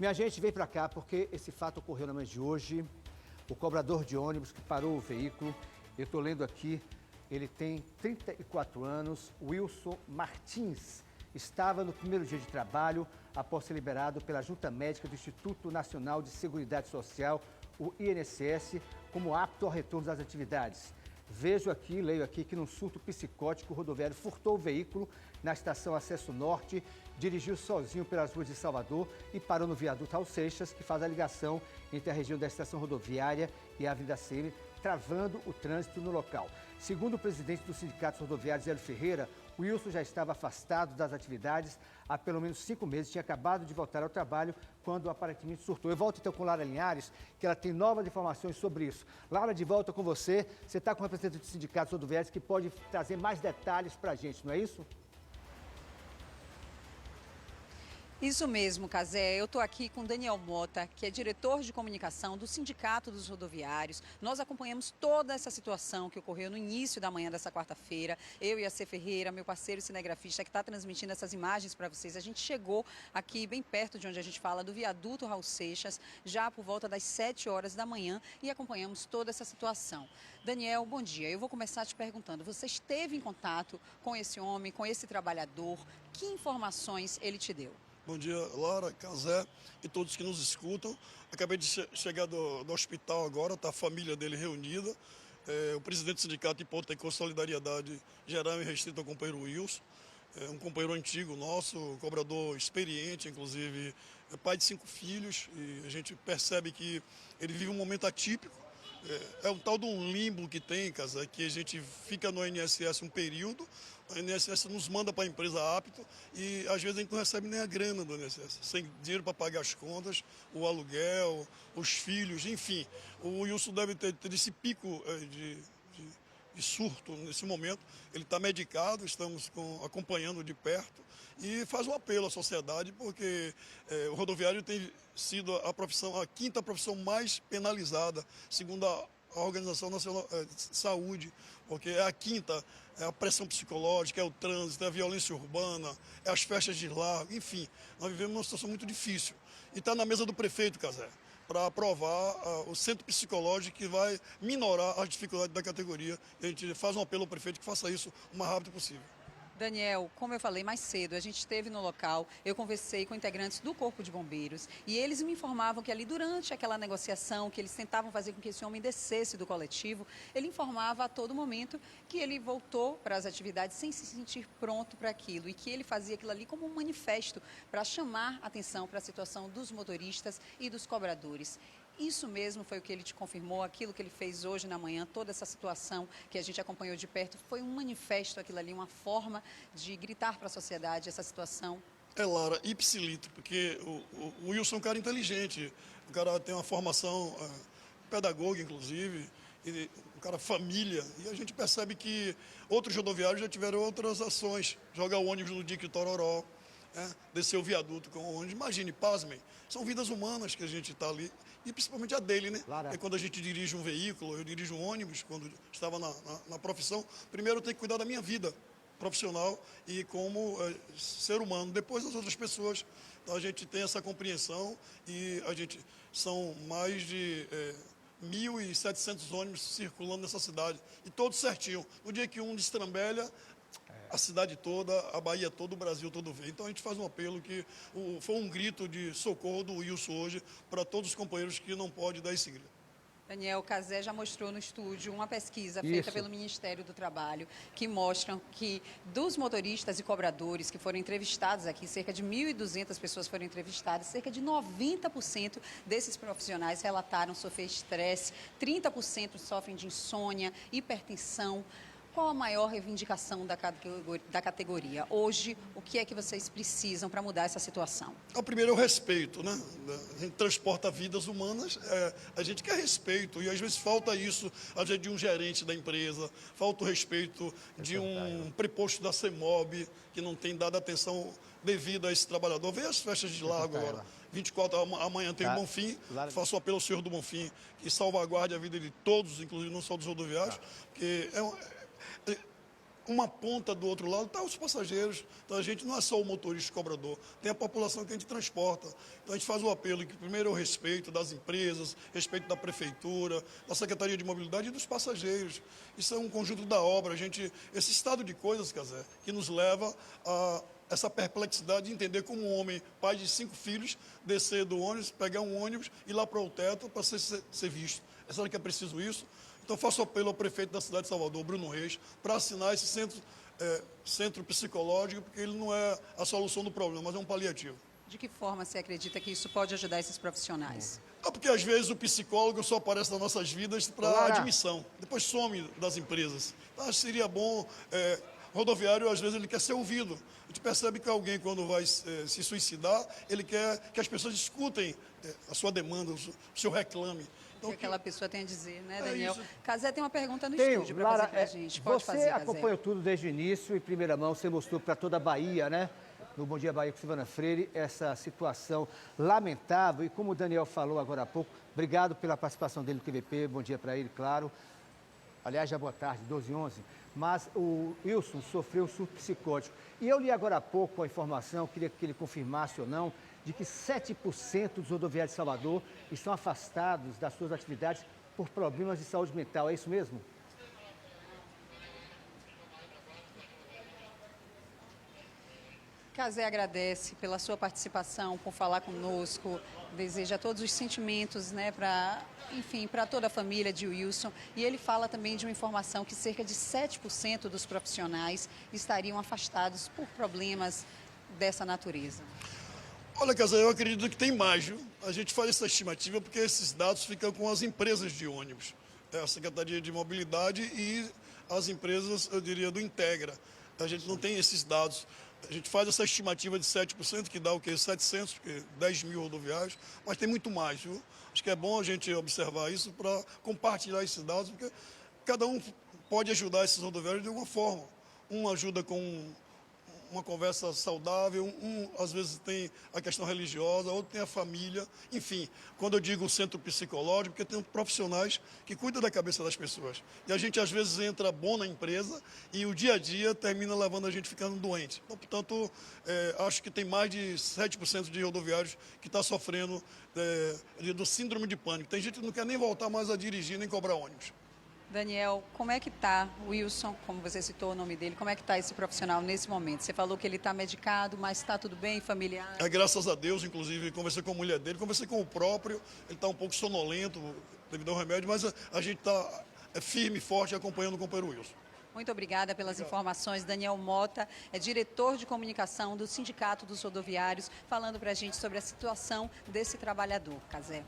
Minha gente, veio para cá porque esse fato ocorreu na manhã de hoje. O cobrador de ônibus que parou o veículo, eu estou lendo aqui, ele tem 34 anos, Wilson Martins. Estava no primeiro dia de trabalho, após ser liberado pela Junta Médica do Instituto Nacional de Seguridade Social, o INSS, como apto ao retorno das atividades. Vejo aqui, leio aqui, que num surto psicótico, o rodoviário furtou o veículo na estação Acesso Norte, dirigiu sozinho pelas ruas de Salvador e parou no viaduto Raul Seixas, que faz a ligação entre a região da estação rodoviária e a Avenida Sene, travando o trânsito no local. Segundo o presidente do Sindicato Rodoviário, Zélio Ferreira, o Wilson já estava afastado das atividades há pelo menos 5 meses, tinha acabado de voltar ao trabalho quando aparentemente surtou. Eu volto então com Lara Linhares, que ela tem novas informações sobre isso. Lara, de volta com você. Você está com o representante dos sindicatos rodoviários que pode trazer mais detalhes para a gente, não é isso? Isso mesmo, Cazé. Eu estou aqui com Daniel Mota, que é diretor de comunicação do Sindicato dos Rodoviários. Nós acompanhamos toda essa situação que ocorreu no início da manhã dessa quarta-feira. Eu e a C. Ferreira, meu parceiro cinegrafista, que está transmitindo essas imagens para vocês. A gente chegou aqui bem perto de onde a gente fala, do viaduto Raul Seixas, já por volta das 7 horas da manhã, e acompanhamos toda essa situação. Daniel, bom dia. Eu vou começar te perguntando, você esteve em contato com esse homem, com esse trabalhador? Que informações ele te deu? Bom dia, Lara, Cazé e todos que nos escutam. Acabei de chegar do hospital agora, está a família dele reunida. O presidente do sindicato Hipótese com solidariedade geral e restrita ao companheiro Wilson. Um companheiro antigo nosso, cobrador experiente, inclusive pai de 5 filhos. E a gente percebe que ele vive um momento atípico. É um tal de um limbo que tem, Cazé, que a gente fica no INSS um período, o INSS nos manda para a empresa apto e às vezes a gente não recebe nem a grana do INSS, sem dinheiro para pagar as contas, o aluguel, os filhos, enfim. O Wilson deve ter esse pico de surto nesse momento. Ele está medicado, estamos acompanhando de perto e faz um apelo à sociedade, porque o rodoviário tem sido a 5ª profissão mais penalizada, segundo a Organização Nacional de Saúde, porque é a 5ª, é a pressão psicológica, é o trânsito, é a violência urbana, é as festas de largo, enfim, nós vivemos uma situação muito difícil. E está na mesa do prefeito, Cazé, para aprovar o centro psicológico que vai minorar as dificuldades da categoria. E a gente faz um apelo ao prefeito que faça isso o mais rápido possível. Daniel, como eu falei mais cedo, a gente esteve no local, eu conversei com integrantes do Corpo de Bombeiros e eles me informavam que ali durante aquela negociação, que eles tentavam fazer com que esse homem descesse do coletivo, ele informava a todo momento que ele voltou para as atividades sem se sentir pronto para aquilo e que ele fazia aquilo ali como um manifesto para chamar atenção para a situação dos motoristas e dos cobradores. Isso mesmo foi o que ele te confirmou, aquilo que ele fez hoje na manhã, toda essa situação que a gente acompanhou de perto, foi um manifesto aquilo ali, uma forma de gritar para a sociedade essa situação? Lara, ipsilito, porque o Wilson é um cara inteligente, o cara tem uma formação pedagógica, inclusive, um cara família, e a gente percebe que outros rodoviários já tiveram outras ações, jogar o ônibus no dique Tororó, descer o viaduto com o ônibus. Imagine, pasmem, são vidas humanas que a gente está ali, e principalmente a dele, né? Lara. É quando a gente dirige um veículo, eu dirijo um ônibus, quando estava na profissão, primeiro eu tenho que cuidar da minha vida profissional e como ser humano, depois das outras pessoas. Então a gente tem essa compreensão e são mais de 1.700 ônibus circulando nessa cidade, e todos certinho. No dia que um destrambelha, a cidade toda, a Bahia toda, o Brasil todo vê. Então a gente faz um apelo que foi um grito de socorro do Wilson hoje para todos os companheiros que não podem dar esse grito. Daniel, Cazé já mostrou no estúdio uma pesquisa feita pelo Ministério do Trabalho que mostram que dos motoristas e cobradores que foram entrevistados aqui, cerca de 1.200 pessoas foram entrevistadas, cerca de 90% desses profissionais relataram sofrer estresse, 30% sofrem de insônia, hipertensão. Qual a maior reivindicação da categoria? Hoje, o que é que vocês precisam para mudar essa situação? O primeiro é o respeito, né? A gente transporta vidas humanas, a gente quer respeito, e às vezes falta isso, às vezes de um gerente da empresa, falta o respeito de um preposto da CEMOB, que não tem dado atenção devida a esse trabalhador. Vê as festas de largo agora. 24 amanhã tem o Bonfim, faço apelo ao senhor do Bonfim, que salvaguarde a vida de todos, inclusive não só dos rodoviários, porque uma ponta do outro lado está os passageiros. Então a gente não é só o motorista cobrador, tem a população que a gente transporta. Então a gente faz o apelo que primeiro é o respeito das empresas, respeito da prefeitura, da Secretaria de Mobilidade e dos passageiros. Isso é um conjunto da obra. Esse estado de coisas, Cazé, que nos leva a essa perplexidade de entender como um homem, pai de 5 filhos, descer do ônibus, pegar um ônibus e ir lá para o teto para ser visto. É sério que é preciso isso? Então, faço apelo ao prefeito da cidade de Salvador, Bruno Reis, para assinar esse centro psicológico, porque ele não é a solução do problema, mas é um paliativo. De que forma você acredita que isso pode ajudar esses profissionais? Porque, às vezes, o psicólogo só aparece nas nossas vidas para admissão, depois some das empresas. Então, acho que seria bom... rodoviário, às vezes, ele quer ser ouvido. A gente percebe que alguém, quando vai se suicidar, ele quer que as pessoas escutem a sua demanda, o seu reclame. Então, que aquela pessoa tem a dizer, né, Daniel? Isso. Cazé tem uma pergunta no Tenho, estúdio para Lara, fazer para a gente. Pode você fazer, Cazé. acompanhou tudo desde o início, em primeira mão, você mostrou para toda a Bahia, né? No Bom Dia Bahia com Silvana Freire, essa situação lamentável. E como o Daniel falou agora há pouco, obrigado pela participação dele no QVP, bom dia para ele, claro. Aliás, já boa tarde, 12h11. Mas o Wilson sofreu um surto psicótico. E eu li agora há pouco a informação, queria que ele confirmasse ou não, de que 7% dos rodoviários de Salvador estão afastados das suas atividades por problemas de saúde mental. É isso mesmo? Cazé agradece pela sua participação, por falar conosco, deseja todos os sentimentos, né, para toda a família de Wilson. E ele fala também de uma informação que cerca de 7% dos profissionais estariam afastados por problemas dessa natureza. Olha, Cazé, eu acredito que tem mais, viu? A gente faz essa estimativa porque esses dados ficam com as empresas de ônibus, a Secretaria de Mobilidade e as empresas, eu diria, do Integra. A gente não tem esses dados. A gente faz essa estimativa de 7%, que dá o quê? 700, porque 10 mil rodoviários, mas tem muito mais, viu? Acho que é bom a gente observar isso para compartilhar esses dados, porque cada um pode ajudar esses rodoviários de alguma forma. Um ajuda com uma conversa saudável, às vezes tem a questão religiosa, outro tem a família, enfim. Quando eu digo centro psicológico, porque tem profissionais que cuidam da cabeça das pessoas. E a gente às vezes entra bom na empresa e o dia a dia termina levando a gente ficando doente. Então, portanto, acho que tem mais de 7% de rodoviários que está sofrendo do síndrome de pânico. Tem gente que não quer nem voltar mais a dirigir, nem cobrar ônibus. Daniel, como é que está o Wilson, como você citou o nome dele, como é que está esse profissional nesse momento? Você falou que ele está medicado, mas está tudo bem, familiar? Graças a Deus, inclusive, conversei com a mulher dele, conversei com o próprio, ele está um pouco sonolento devido ao remédio, mas a gente está firme e forte acompanhando o companheiro Wilson. Muito obrigada pelas informações. Daniel Mota é diretor de comunicação do Sindicato dos Rodoviários, falando para a gente sobre a situação desse trabalhador. Cazé.